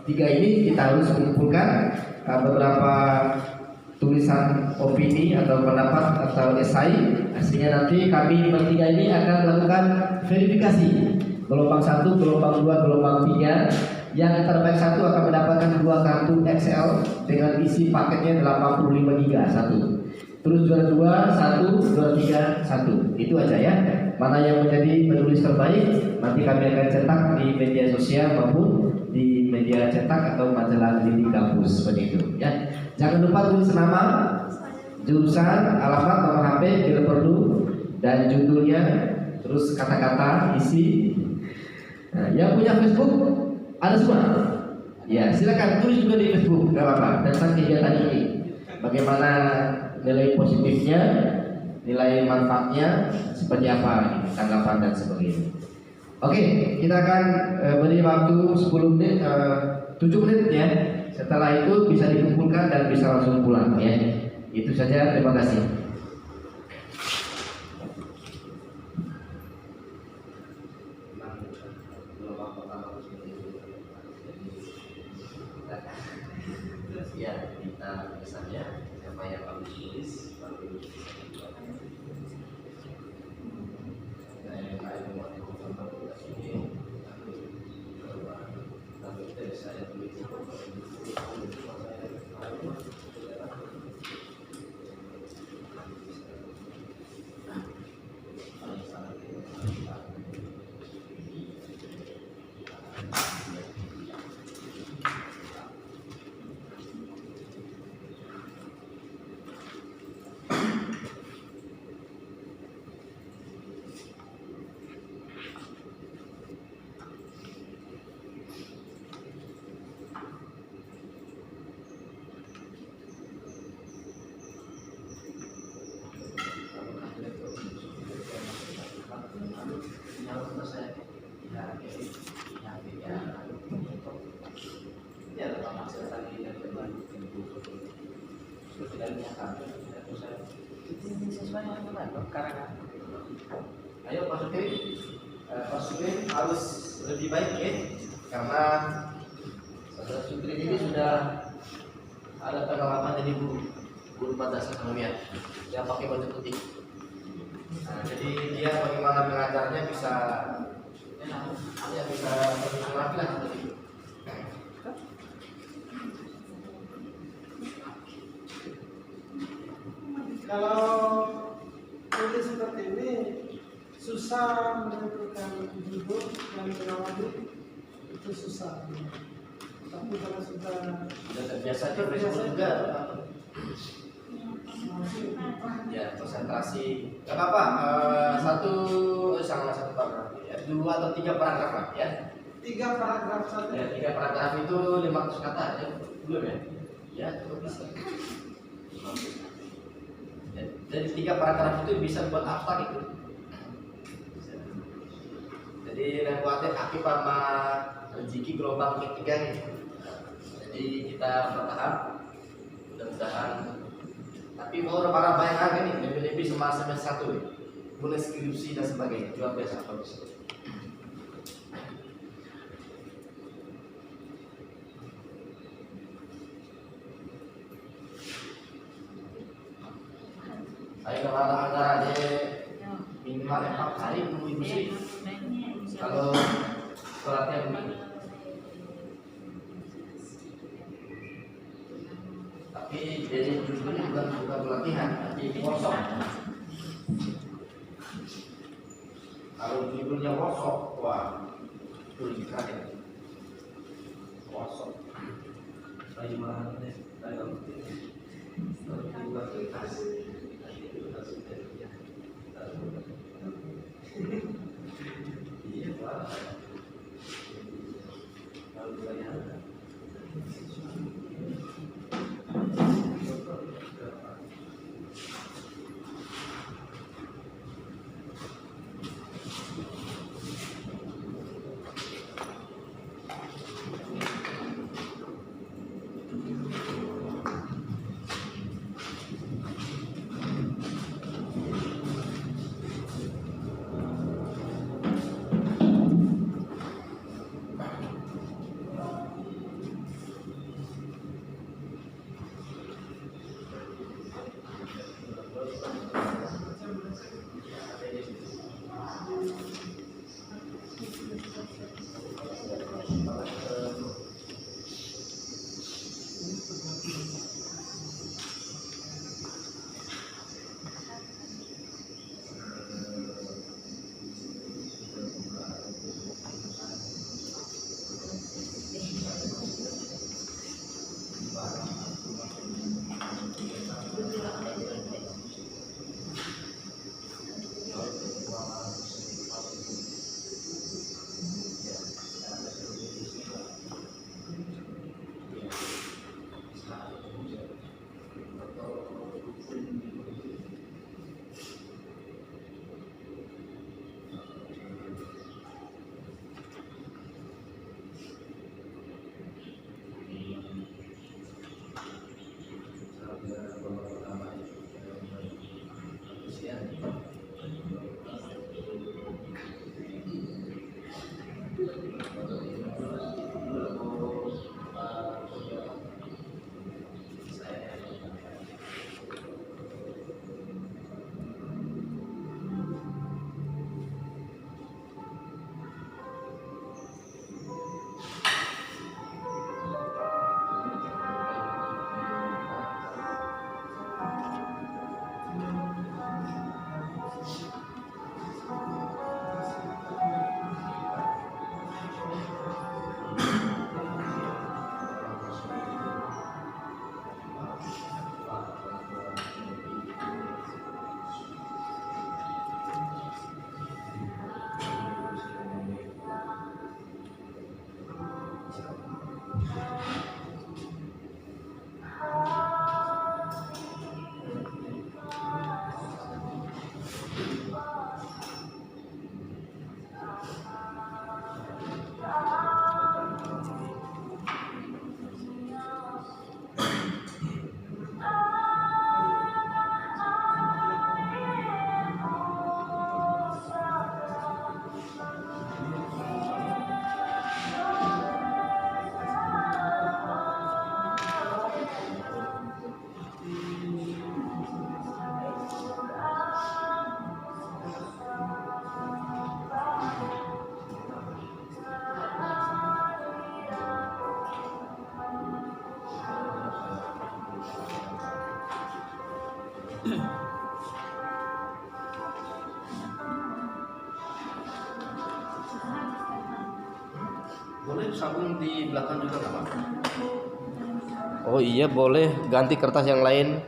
ketiga ini kita harus mengumpulkan beberapa tulisan opini atau pendapat atau esai, hasilnya nanti kami bertiga ini akan melakukan verifikasi gelombang 1, gelombang 2, gelombang 3. Yang terbaik satu akan mendapatkan 2 kartu Excel dengan isi paketnya 85 GB satu. Terus juara 2 1, juara 3 1. Itu aja ya. Mana yang menjadi penulis terbaik nanti kami akan cetak di media sosial maupun di media cetak atau majalah di kampus seperti itu ya. Jangan lupa tulis nama, jurusan, alamat, nomor HP bila perlu, dan judulnya, terus kata-kata isi. Nah, yang punya Facebook ada semua. Ya, silakan tulis juga di Facebook, nggak apa-apa. Tentang kegiatan ini, bagaimana nilai positifnya, nilai manfaatnya, seperti apa, tanggapan dan sebagainya. Oke, kita akan beri waktu 10 menit, 7 menit ya. Setelah itu bisa dikumpulkan dan bisa langsung pulang ya. Itu saja, terima kasih. Ya, kita misalnya siapa yang bagus tulis, bagus. Ayo Pak Sukri harus lebih baik ya, karena Saudara Sukri ini sudah ada pengalaman jadi guru madrasah sanawiyah. Dia pakai baju putih. Nah, jadi dia bagaimana mengajarnya bisa lebih rapi lah seperti itu. Kalau tulis seperti ini susah menentukan judul yang terawali, itu susah. Tapi kalau sudah terbiasa di Facebook juga, ya konsentrasi. Gak apa-apa, satu paragraf ya, 2 atau 3 paragraf lah ya. 3 paragraf saja. Ya, 3 paragraf itu 500 kata ya, belum ya? Ya, cukup bisa. Jadi 3 paragraf itu bisa buat abstrak itu. Jadi yang buatnya aktif sama rezeki gelombang ketiga nih. Jadi kita bertahap, mudah-mudahan. Tapi mau para banyak lagi nih, lebih sama semester 1 nih. Mulai skripsi dan sebagainya, luar biasa bagus. Saya kalau ada anggarannya minimal 4 hari menunggu sih. Kalau sholatnya begini. Tapi jadi judulnya bukan pelatihan, tapi workshop. Kalau judulnya workshop, wah itu lebih keren. Workshop. Saya malah Boleh sabun di belakang juga nggak apa-apa. Oh iya boleh, ganti kertas yang lain.